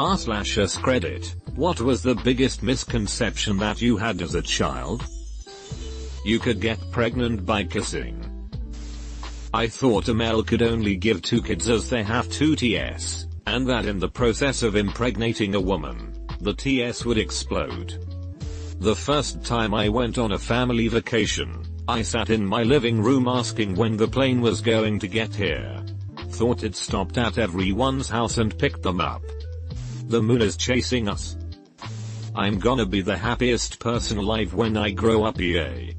r/AskReddit, what was the biggest misconception that you had as a child? You could get pregnant by kissing. I thought a male could only give 2 kids as they have 2 TS, and that in the process of impregnating a woman, the TS would explode. The first time I went on a family vacation, I sat in my living room asking when the plane was going to get here. Thought it stopped at everyone's house and picked them up. The moon is chasing us. I'm gonna be the happiest person alive when I grow up, yay.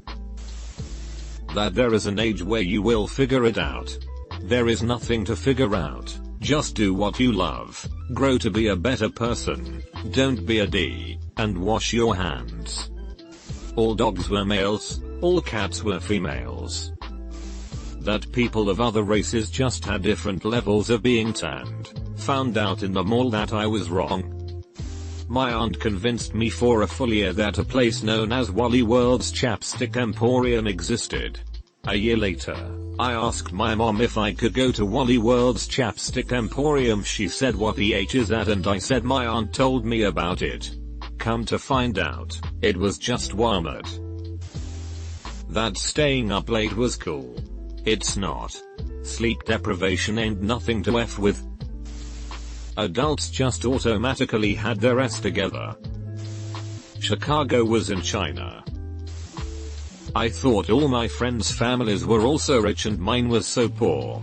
That there is an age where you will figure it out. There is nothing to figure out, just do what you love, grow to be a better person, don't be a D, and wash your hands. All dogs were males, all cats were females. That people of other races just had different levels of being tanned. Found out in the mall that I was wrong. My aunt convinced me for a full year that a place known as Wally World's Chapstick Emporium existed. A year later, I asked my mom if I could go to Wally World's Chapstick Emporium. She said, what the H is that? And I said my aunt told me about it. Come to find out, it was just Walmart. That staying up late was cool. It's not. Sleep deprivation ain't nothing to F with. Adults just automatically had their S together. Chicago was in China. I thought all my friends' families were also rich and mine was so poor.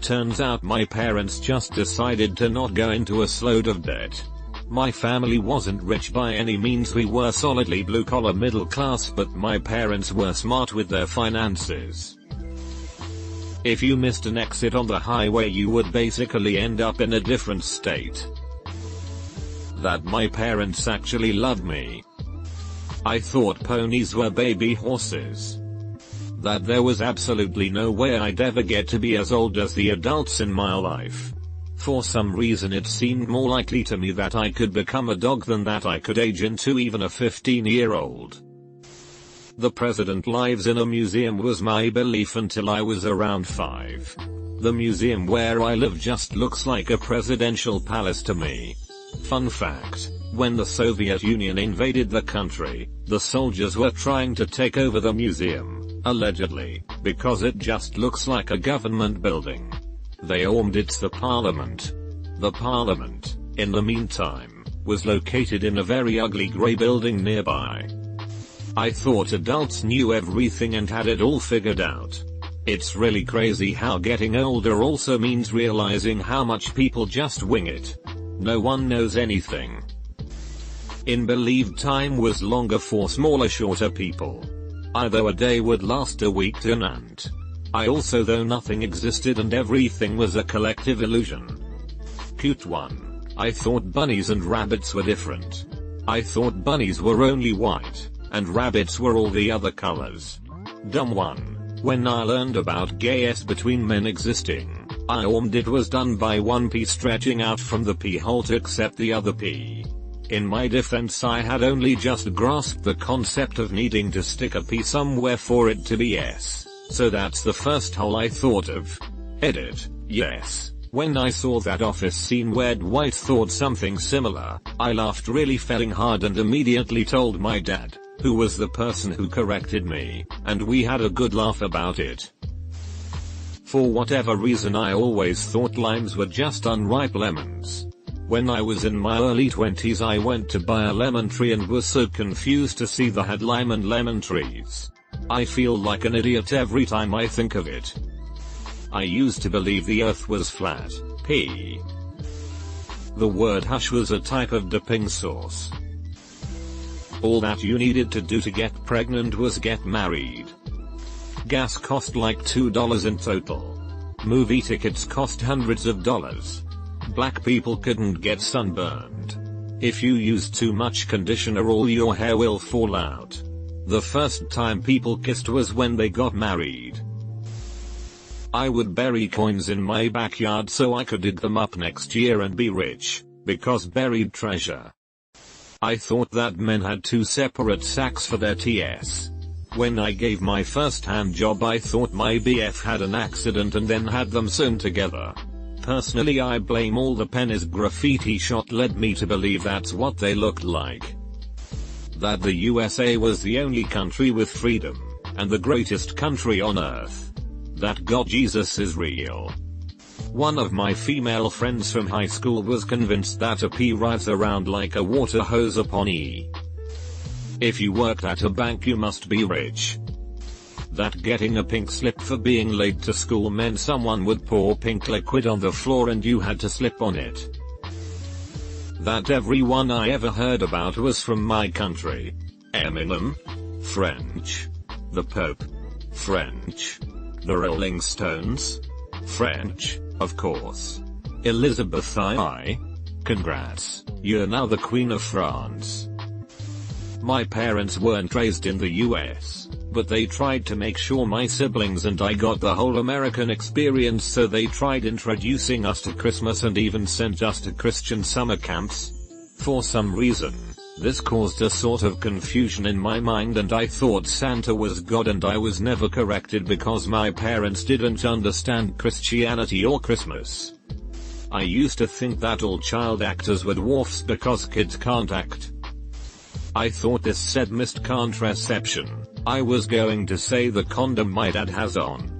Turns out my parents just decided to not go into a load of debt. My family wasn't rich by any means, we were solidly blue collar middle class, but my parents were smart with their finances. If you missed an exit on the highway you would basically end up in a different state. That my parents actually loved me. I thought ponies were baby horses. That there was absolutely no way I'd ever get to be as old as the adults in my life. For some reason it seemed more likely to me that I could become a dog than that I could age into even a 15-year-old. The president lives in a museum was my belief until I was around 5. The museum where I live just looks like a presidential palace to me. Fun fact, when the Soviet Union invaded the country, the soldiers were trying to take over the museum, allegedly, because it just looks like a government building. They armed it's the parliament. The parliament, in the meantime, was located in a very ugly grey building nearby. I thought adults knew everything and had it all figured out. It's really crazy how getting older also means realizing how much people just wing it. No one knows anything. In believed time was longer for smaller shorter people. Either a day would last a week to an ant. I also though nothing existed and everything was a collective illusion. Cute one. I thought bunnies and rabbits were different. I thought bunnies were only white, and rabbits were all the other colors. Dumb one. When I learned about gayness between men existing, I assumed it was done by one pea stretching out from the pea hole to accept the other pea. In my defense I had only just grasped the concept of needing to stick a pea somewhere for it to be S, so that's the first hole I thought of. Edit, yes. When I saw that office scene where Dwight thought something similar, I laughed really felling hard and immediately told my dad, who was the person who corrected me, and we had a good laugh about it. For whatever reason I always thought limes were just unripe lemons. When I was in my early 20s I went to buy a lemon tree and was so confused to see they had lime and lemon trees. I feel like an idiot every time I think of it. I used to believe the earth was flat. P. The word hush was a type of dipping sauce. All that you needed to do to get pregnant was get married. Gas cost like $2 in total. Movie tickets cost hundreds of dollars. Black people couldn't get sunburned. If you use too much conditioner all your hair will fall out. The first time people kissed was when they got married. I would bury coins in my backyard so I could dig them up next year and be rich, because buried treasure. I thought that men had 2 separate sacks for their TS. When I gave my first hand job I thought my BF had an accident and then had them sewn together. Personally, I blame all the pennies graffiti shot led me to believe that's what they looked like. That the USA was the only country with freedom, and the greatest country on earth. That God Jesus is real. One of my female friends from high school was convinced that a P rides around like a water hose upon E. If you worked at a bank you must be rich. That getting a pink slip for being late to school meant someone would pour pink liquid on the floor and you had to slip on it. That everyone I ever heard about was from my country. Eminem? French. The Pope? French. The Rolling Stones? French, of course. Elizabeth I? Congrats, you're now the Queen of France. My parents weren't raised in the US, but they tried to make sure my siblings and I got the whole American experience, so they tried introducing us to Christmas and even sent us to Christian summer camps. For some reason, this caused a sort of confusion in my mind and I thought Santa was God, and I was never corrected because my parents didn't understand Christianity or Christmas. I used to think that all child actors were dwarfs because kids can't act. I thought this said misconception. I was going to say the condom my dad has on.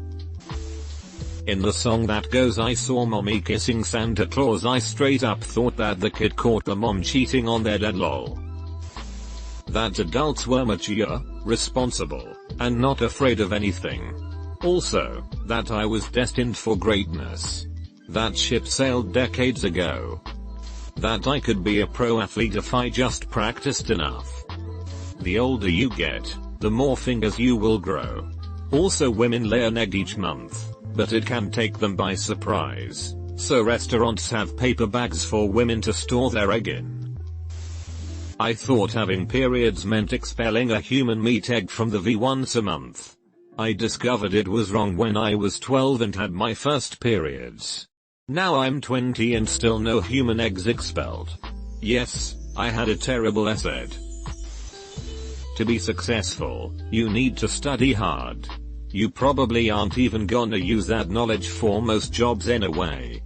In the song that goes I saw mommy kissing Santa Claus, I straight up thought that the kid caught the mom cheating on their dad, lol. That adults were mature, responsible, and not afraid of anything. Also, that I was destined for greatness. That ship sailed decades ago. That I could be a pro athlete if I just practiced enough. The older you get, the more fingers you will grow. Also, women lay an egg each month, but it can take them by surprise, so restaurants have paper bags for women to store their egg in. I thought having periods meant expelling a human meat egg from the V once a month. I discovered it was wrong when I was 12 and had my first periods. Now I'm 20 and still no human eggs expelled. Yes, I had a terrible acid. To be successful, you need to study hard. You probably aren't even gonna use that knowledge for most jobs anyway.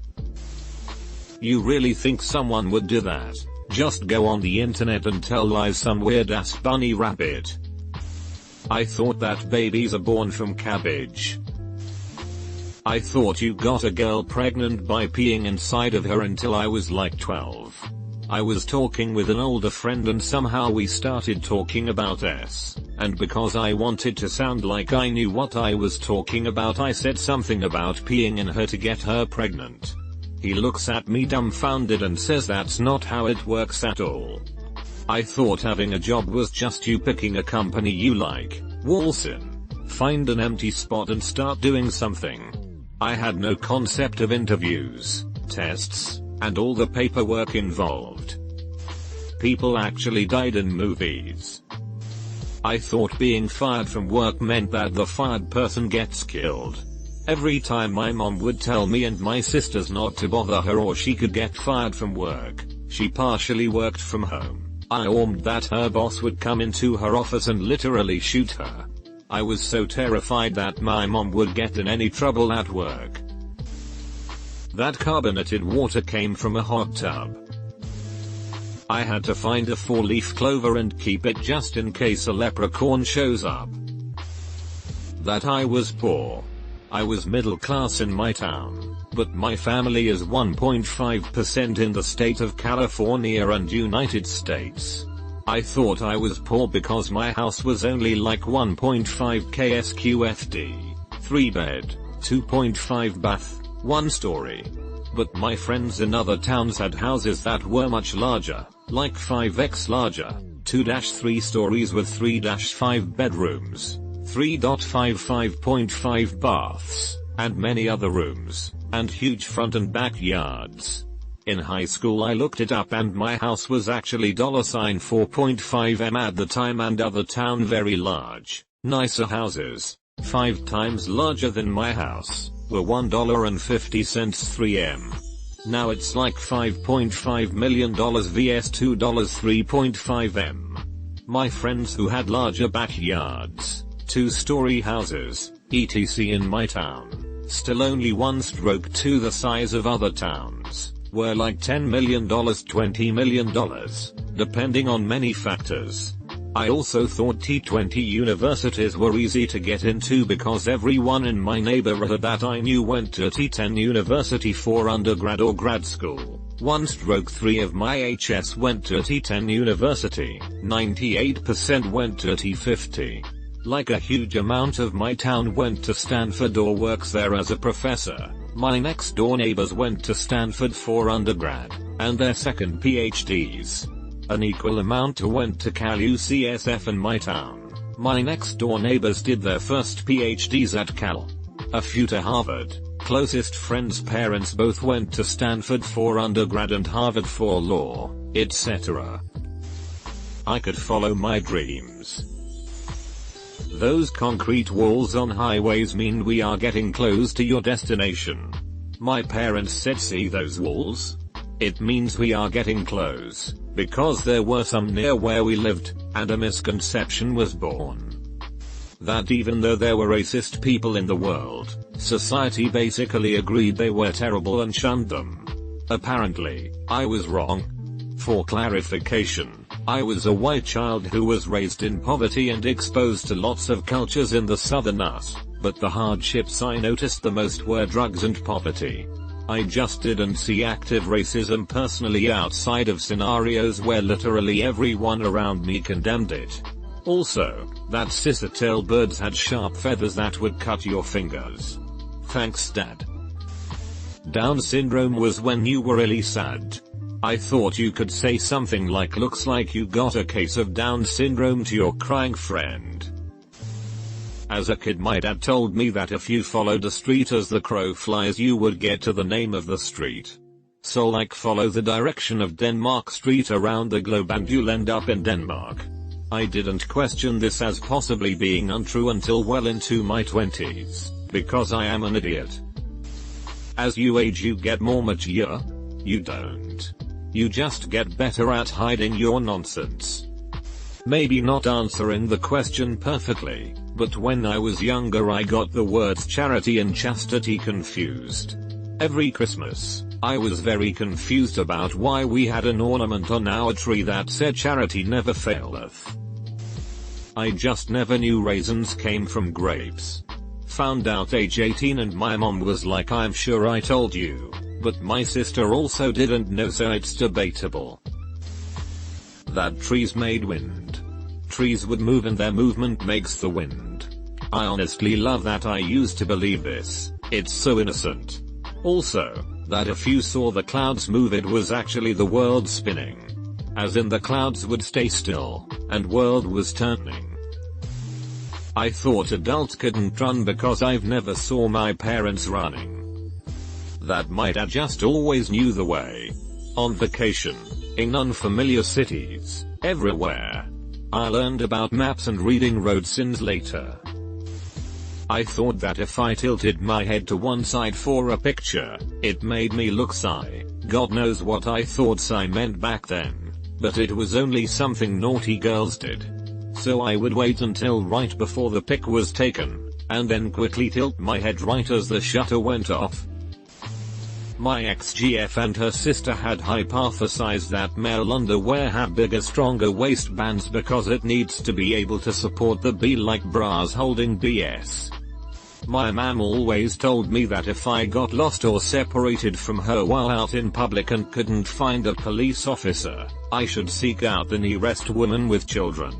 You really think someone would do that? Just go on the internet and tell lies some weird ass bunny rabbit. I thought that babies are born from cabbage. I thought you got a girl pregnant by peeing inside of her until I was like 12. I was talking with an older friend and somehow we started talking about S, and because I wanted to sound like I knew what I was talking about, I said something about peeing in her to get her pregnant. He looks at me dumbfounded and says that's not how it works at all. I thought having a job was just you picking a company you like, waltz in, find an empty spot and start doing something. I had no concept of interviews, tests, and all the paperwork involved. People actually died in movies. I thought being fired from work meant that the fired person gets killed. Every time my mom would tell me and my sisters not to bother her or she could get fired from work, she partially worked from home. I assumed that her boss would come into her office and literally shoot her. I was so terrified that my mom would get in any trouble at work. That carbonated water came from a hot tub. I had to find a 4-leaf clover and keep it just in case a leprechaun shows up. That I was poor. I was middle class in my town, but my family is 1.5% in the state of California and United States. I thought I was poor because my house was only like 1.5 KSQFD, 3 bed, 2.5 bath, 1 story. But my friends in other towns had houses that were much larger, like 5x larger, 2-3 stories with 3-5 bedrooms, 3.5 baths, and many other rooms, and huge front and back yards. In high school I looked it up and my house was actually $4.5 M at the time, and other town very large, nicer houses, 5 times larger than my house, were $1.50 3 M. Now it's like $5.5 million vs $2 3.5 M. My friends who had larger backyards, 2-story houses, etc. in my town, Still only one stroke to the size of other towns, were like $10 million, $20 million, depending on many factors. I also thought T20 universities were easy to get into because everyone in my neighborhood that I knew went to T10 university for undergrad or grad school. 1/3 of my HS went to T10 university, 98% went to T50. Like a huge amount of my town went to Stanford or works there as a professor. My next door neighbors went to Stanford for undergrad, and their second PhDs. An equal amount went to Cal UCSF in my town. My next door neighbors did their first PhDs at Cal. A few to Harvard. Closest friends' parents both went to Stanford for undergrad and Harvard for law, etc. I could follow my dreams. Those concrete walls on highways mean we are getting close to your destination. My parents said, see those walls? It means we are getting close, because there were some near where we lived, and a misconception was born. That even though there were racist people in the world, society basically agreed they were terrible and shunned them. Apparently, I was wrong. For clarification, I was a white child who was raised in poverty and exposed to lots of cultures in the southern US, but the hardships I noticed the most were drugs and poverty. I just didn't see active racism personally outside of scenarios where literally everyone around me condemned it. Also, that cis-tail birds had sharp feathers that would cut your fingers. Thanks, Dad. Down syndrome was when you were really sad. I thought you could say something like, looks like you got a case of Down syndrome to your crying friend. As a kid, my dad told me that if you followed a street as the crow flies you would get to the name of the street. So like follow the direction of Denmark Street around the globe and you'll end up in Denmark. I didn't question this as possibly being untrue until well into my 20s, because I am an idiot. As you age you get more mature? You don't. You just get better at hiding your nonsense. Maybe not answering the question perfectly, but when I was younger I got the words charity and chastity confused. Every Christmas, I was very confused about why we had an ornament on our tree that said charity never faileth. I just never knew raisins came from grapes. Found out age 18 and my mom was like, I'm sure I told you. But my sister also didn't know, so it's debatable. That trees made wind. Trees would move and their movement makes the wind. I honestly love that I used to believe this. It's so innocent. Also, that if you saw the clouds move it was actually the world spinning. As in the clouds would stay still, and world was turning. I thought adults couldn't run because I've never saw my parents running. That my dad just always knew the way. On vacation, in unfamiliar cities, everywhere. I learned about maps and reading road signs later. I thought that if I tilted my head to one side for a picture, it made me look shy. God knows what I thought shy meant back then. But it was only something naughty girls did. So I would wait until right before the pic was taken, and then quickly tilt my head right as the shutter went off. My ex-GF and her sister had hypothesized that male underwear have bigger, stronger waistbands because it needs to be able to support the B-like bras holding BS. My mom always told me that if I got lost or separated from her while out in public and couldn't find a police officer, I should seek out the nearest woman with children.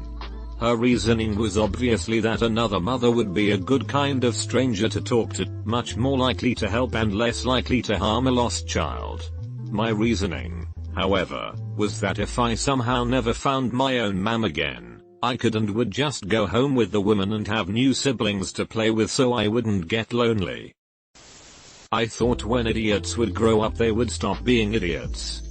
Her reasoning was obviously that another mother would be a good kind of stranger to talk to, much more likely to help and less likely to harm a lost child. My reasoning, however, was that if I somehow never found my own mom again, I could and would just go home with the woman and have new siblings to play with so I wouldn't get lonely. I thought when idiots would grow up they would stop being idiots.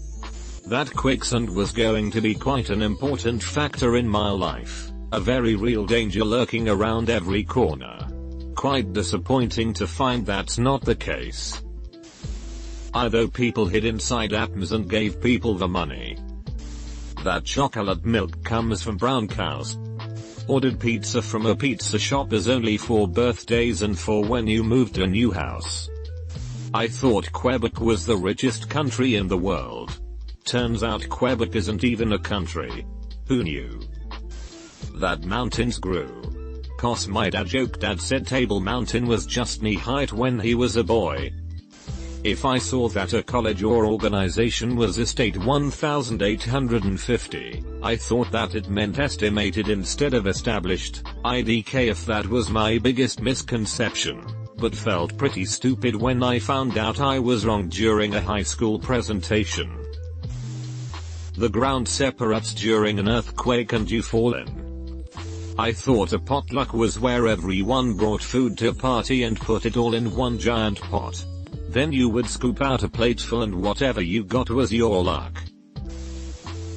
That quicksand was going to be quite an important factor in my life. A very real danger lurking around every corner. Quite disappointing to find that's not the case. Either people hid inside apps and gave people the money. That chocolate milk comes from brown cows. Ordered pizza from a pizza shop as only for birthdays and for when you moved to a new house. I thought Quebec was the richest country in the world. Turns out Quebec isn't even a country. Who knew? That mountains grew. 'Cause my dad joked. Dad said Table Mountain was just knee height when he was a boy. If I saw that a college or organization was estate 1850, I thought that it meant estimated instead of established. IDK if that was my biggest misconception, but felt pretty stupid when I found out I was wrong during a high school presentation. The ground separates during an earthquake and you fall in. I thought a potluck was where everyone brought food to a party and put it all in one giant pot. Then you would scoop out a plateful and whatever you got was your luck.